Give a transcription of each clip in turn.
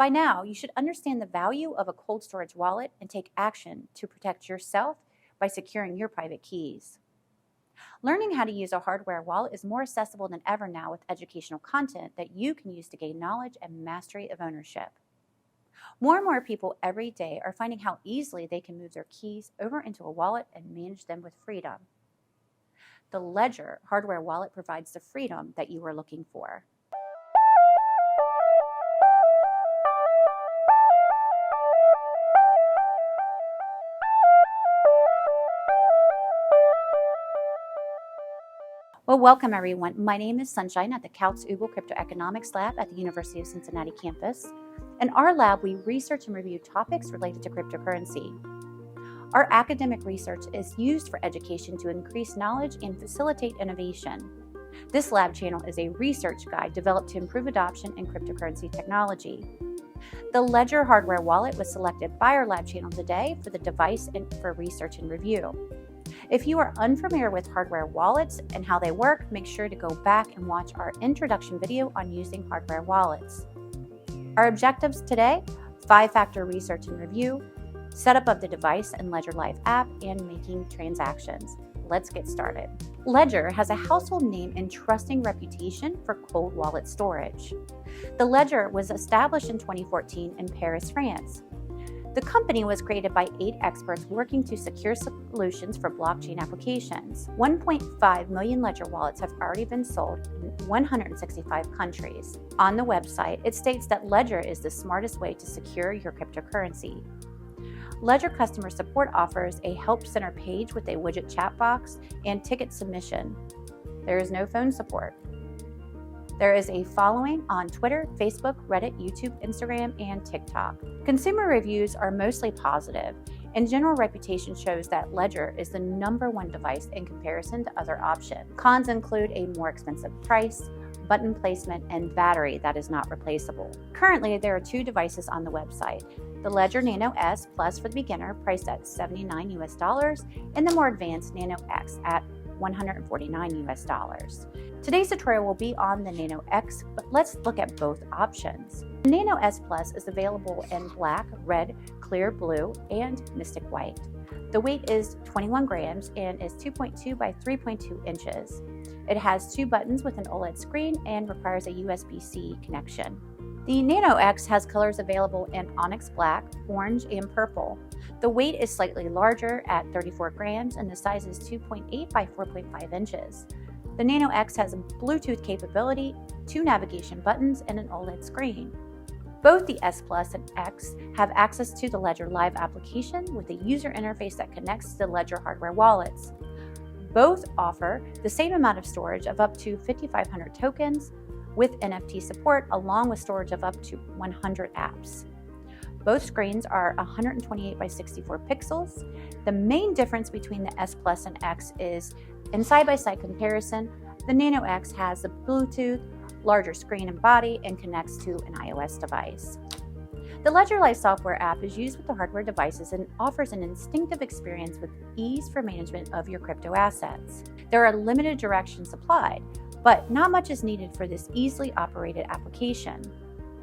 By now, you should understand the value of a cold storage wallet and take action to protect yourself by securing your private keys. Learning how to use a hardware wallet is more accessible than ever now with educational content that you can use to gain knowledge and mastery of ownership. More and more people every day are finding how easily they can move their keys over into a wallet and manage them with freedom. The Ledger hardware wallet provides the freedom that you are looking for. Well, welcome everyone. My name is Sunshine at the Kautz-Uible Crypto Economics Lab at the University of Cincinnati campus. In our lab, we research and review topics related to cryptocurrency. Our academic research is used for education to increase knowledge and facilitate innovation. This lab channel is a research guide developed to improve adoption in cryptocurrency technology. The Ledger hardware wallet was selected by our lab channel today for the device and for research and review. If you are unfamiliar with hardware wallets and how they work, make sure to go back and watch our introduction video on using hardware wallets. Our objectives today: 5-factor research and review, setup of the device and Ledger Live app, and making transactions. Let's get started. Ledger has a household name and trusting reputation for cold wallet storage. The Ledger was established in 2014 in Paris, France. The company was created by 8 experts working to secure solutions for blockchain applications. 1.5 million Ledger wallets have already been sold in 165 countries. On the website, it states that Ledger is the smartest way to secure your cryptocurrency. Ledger customer support offers a help center page with a widget chat box and ticket submission. There is no phone support. There is a following on Twitter, Facebook, Reddit, YouTube, Instagram, and TikTok. Consumer reviews are mostly positive, and general reputation shows that Ledger is the #1 device in comparison to other options. Cons include a more expensive price, button placement, and battery that is not replaceable. Currently, there are 2 devices on the website: the Ledger Nano S Plus for the beginner, priced at $79 and the more advanced Nano X at $149. Today's tutorial will be on the Nano X, but let's look at both options. The Nano S Plus is available in black, red, clear blue, and mystic white. The weight is 21 grams and is 2.2 by 3.2 inches. It has 2 buttons with an OLED screen and requires a USB-C connection. The Nano X has colors available in onyx black, orange, and purple. The weight is slightly larger at 34 grams and the size is 2.8 by 4.5 inches. The Nano X has a Bluetooth capability, 2 navigation buttons, and an OLED screen. Both the S Plus and X have access to the Ledger Live application with a user interface that connects to the Ledger hardware wallets. Both offer the same amount of storage of up to 5,500 tokens with NFT support, along with storage of up to 100 apps. Both screens are 128 by 64 pixels. The main difference between the S Plus and X is in side-by-side comparison, the Nano X has a Bluetooth, larger screen and body, and connects to an iOS device. The Ledger Live software app is used with the hardware devices and offers an instinctive experience with ease for management of your crypto assets. There are limited directions supplied, but not much is needed for this easily operated application.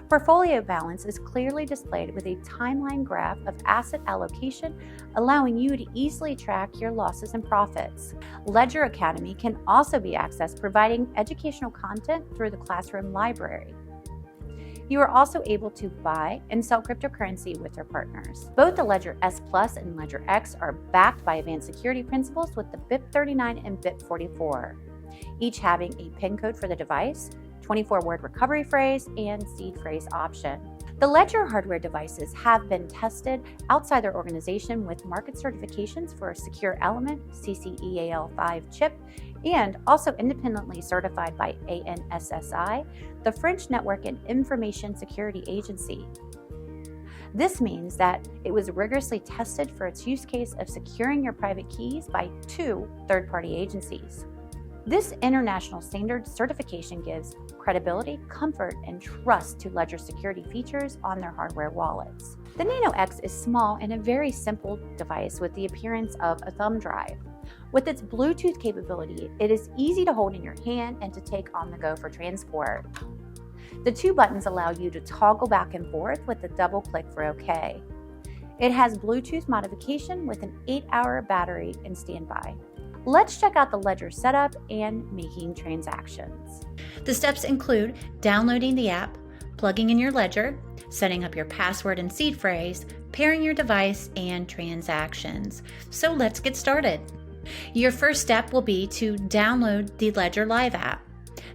Portfolio balance is clearly displayed with a timeline graph of asset allocation, allowing you to easily track your losses and profits. Ledger Academy can also be accessed, providing educational content through the classroom library. You are also able to buy and sell cryptocurrency with their partners. Both the Ledger S Plus and Ledger X are backed by advanced security principles with the BIP39 and BIP44, each having a PIN code for the device, 24-word recovery phrase, and seed phrase option. The Ledger hardware devices have been tested outside their organization with market certifications for a secure element, CCEAL5 chip, and also independently certified by ANSSI, the French Network and Information Security Agency. This means that it was rigorously tested for its use case of securing your private keys by 2 third-party agencies. This international standard certification gives credibility, comfort, and trust to Ledger security features on their hardware wallets. The Nano X is small and a very simple device with the appearance of a thumb drive. With its Bluetooth capability, it is easy to hold in your hand and to take on the go for transport. The two buttons allow you to toggle back and forth with a double click for OK. It has Bluetooth modification with an 8-hour battery and standby. Let's check out the Ledger setup and making transactions. The steps include downloading the app, plugging in your Ledger, setting up your password and seed phrase, pairing your device, and transactions. So let's get started. Your first step will be to download the Ledger Live app.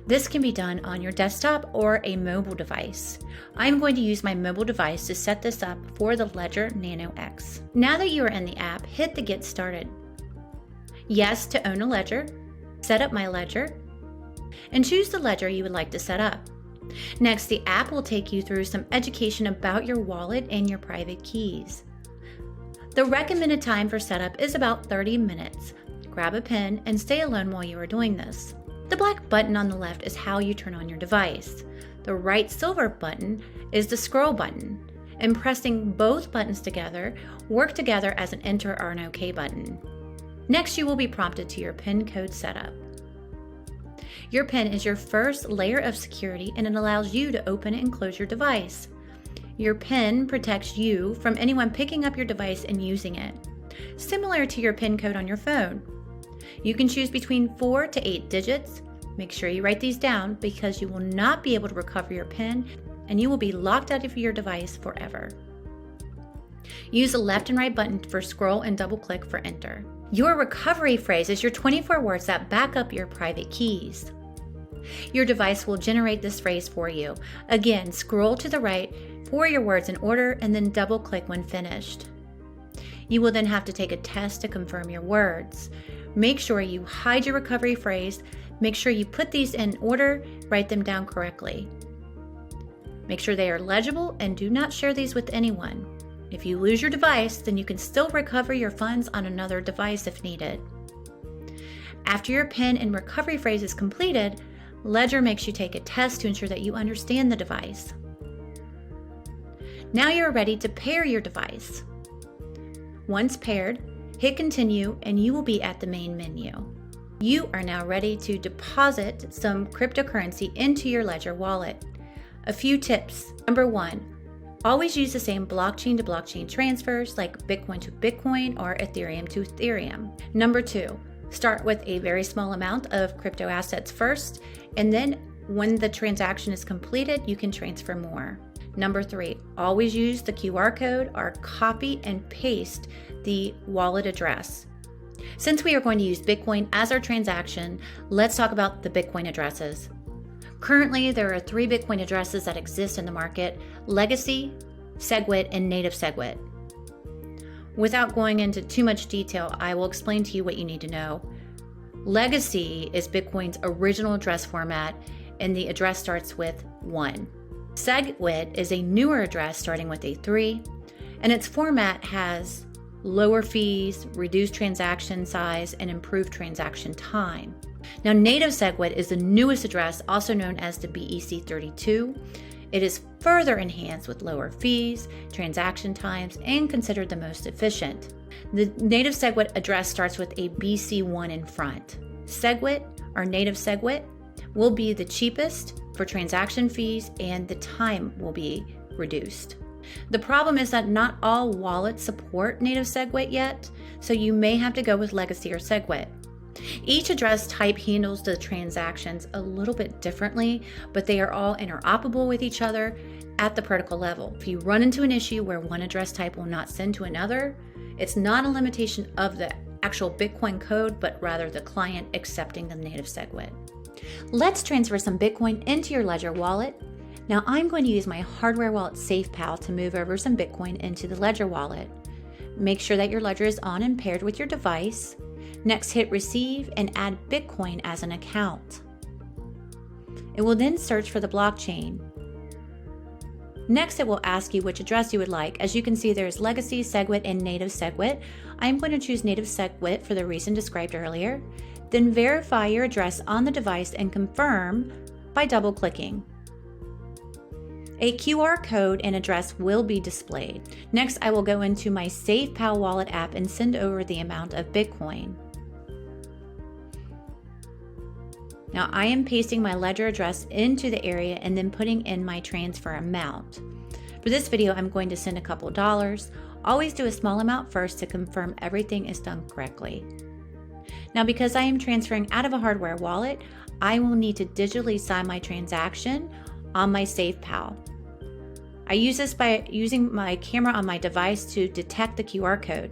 This can be done on your desktop or a mobile device. I'm going to use my mobile device to set this up for the Ledger Nano X. Now that you are in the app, hit the Get Started. Yes to own a ledger, set up my ledger, and choose the ledger you would like to set up. Next, the app will take you through some education about your wallet and your private keys. The recommended time for setup is about 30 minutes. Grab a pen and stay alone while you are doing this. The black button on the left is how you turn on your device. The right silver button is the scroll button, and pressing both buttons together work together as an enter or an OK button. Next, you will be prompted to your PIN code setup. Your PIN is your first layer of security, and it allows you to open and close your device. Your PIN protects you from anyone picking up your device and using it, similar to your PIN code on your phone. You can choose between 4 to 8 digits. Make sure you write these down because you will not be able to recover your PIN and you will be locked out of your device forever. Use the left and right button for scroll and double click for enter. Your recovery phrase is your 24 words that back up your private keys. Your device will generate this phrase for you. Again, scroll to the right for your words in order and then double click when finished. You will then have to take a test to confirm your words. Make sure you hide your recovery phrase. Make sure you put these in order, write them down correctly. Make sure they are legible and do not share these with anyone. If you lose your device, then you can still recover your funds on another device if needed. After your PIN and recovery phrase is completed, Ledger makes you take a test to ensure that you understand the device. Now you're ready to pair your device. Once paired, hit continue and you will be at the main menu. You are now ready to deposit some cryptocurrency into your Ledger wallet. A few tips. Number 1, always use the same blockchain to blockchain transfers like Bitcoin to Bitcoin or Ethereum to Ethereum. Number 2, start with a very small amount of crypto assets first, and then when the transaction is completed, you can transfer more. Number 3, always use the QR code or copy and paste the wallet address. Since we are going to use Bitcoin as our transaction, let's talk about the Bitcoin addresses. Currently, there are 3 Bitcoin addresses that exist in the market: Legacy, SegWit, and Native SegWit. Without going into too much detail, I will explain to you what you need to know. Legacy is Bitcoin's original address format, and the address starts with 1. SegWit is a newer address starting with a 3, and its format has lower fees, reduced transaction size, and improved transaction time. Now, Native SegWit is the newest address, also known as the BEC32. It is further enhanced with lower fees, transaction times, and considered the most efficient. The Native SegWit address starts with a BC1 in front. SegWit, or Native SegWit, will be the cheapest for transaction fees, and the time will be reduced. The problem is that not all wallets support Native SegWit yet, so you may have to go with Legacy or SegWit. Each address type handles the transactions a little bit differently, but they are all interoperable with each other at the protocol level. If you run into an issue where one address type will not send to another, it's not a limitation of the actual Bitcoin code, but rather the client accepting the Native SegWit. Let's transfer some Bitcoin into your Ledger wallet. Now I'm going to use my hardware wallet SafePal to move over some Bitcoin into the Ledger wallet. Make sure that your Ledger is on and paired with your device. Next, hit receive and add Bitcoin as an account. It will then search for the blockchain. Next, it will ask you which address you would like. As you can see, there's Legacy, SegWit, and Native SegWit. I'm going to choose Native SegWit for the reason described earlier. Then verify your address on the device and confirm by double-clicking. A QR code and address will be displayed. Next, I will go into my SafePal wallet app and send over the amount of Bitcoin. Now I am pasting my ledger address into the area and then putting in my transfer amount. For this video, I'm going to send a couple dollars. Always do a small amount first to confirm everything is done correctly. Now, because I am transferring out of a hardware wallet, I will need to digitally sign my transaction on my SafePal. I use this by using my camera on my device to detect the QR code.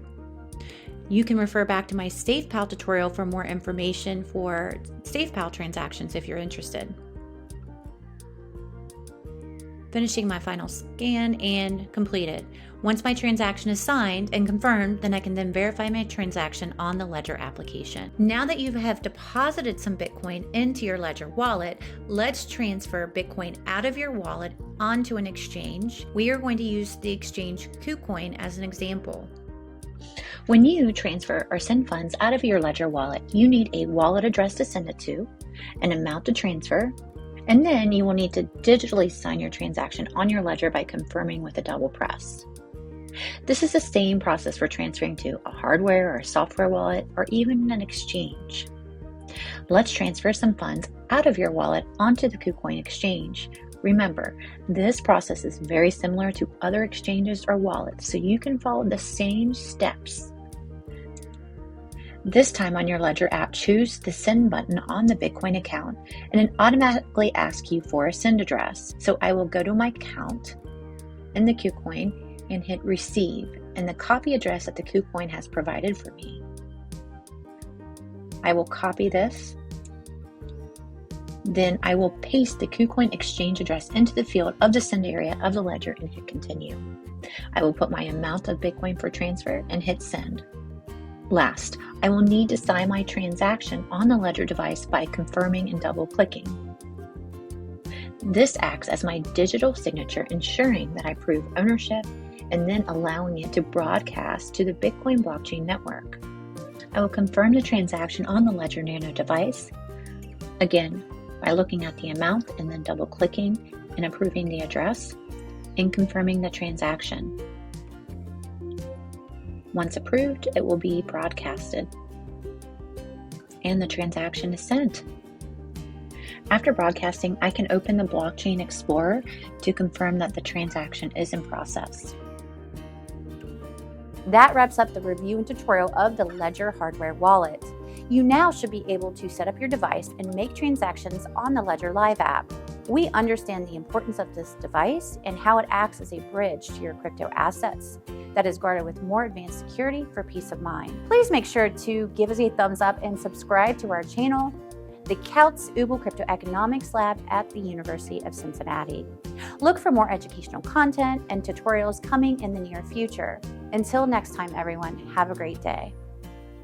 You can refer back to my SafePal tutorial for more information for SafePal transactions if you're interested. Finishing my final scan and completed. Once my transaction is signed and confirmed, then I can then verify my transaction on the Ledger application. Now that you have deposited some Bitcoin into your Ledger wallet, let's transfer Bitcoin out of your wallet onto an exchange. We are going to use the exchange KuCoin as an example. When you transfer or send funds out of your Ledger wallet, you need a wallet address to send it to, an amount to transfer, and then you will need to digitally sign your transaction on your Ledger by confirming with a double press. This is the same process for transferring to a hardware or a software wallet or even an exchange. Let's transfer some funds out of your wallet onto the KuCoin exchange. Remember, this process is very similar to other exchanges or wallets, so you can follow the same steps. This time on your Ledger app, choose the send button on the Bitcoin account and it automatically asks you for a send address. So I will go to my account in the KuCoin and hit receive and the copy address that the KuCoin has provided for me. I will copy this. Then I will paste the KuCoin exchange address into the field of the send area of the Ledger and hit continue. I will put my amount of Bitcoin for transfer and hit send. Last, I will need to sign my transaction on the Ledger device by confirming and double-clicking. This acts as my digital signature, ensuring that I prove ownership and then allowing it to broadcast to the Bitcoin blockchain network. I will confirm the transaction on the Ledger Nano device, again, by looking at the amount and then double-clicking and approving the address and confirming the transaction. Once approved, it will be broadcasted and the transaction is sent. After broadcasting, I can open the Blockchain Explorer to confirm that the transaction is in process. That wraps up the review and tutorial of the Ledger hardware wallet. You now should be able to set up your device and make transactions on the Ledger Live app. We understand the importance of this device and how it acts as a bridge to your crypto assets that is guarded with more advanced security for peace of mind. Please make sure to give us a thumbs up and subscribe to our channel, the Kautz-Uible Crypto Economics Lab at the University of Cincinnati. Look for more educational content and tutorials coming in the near future. Until next time, everyone, have a great day.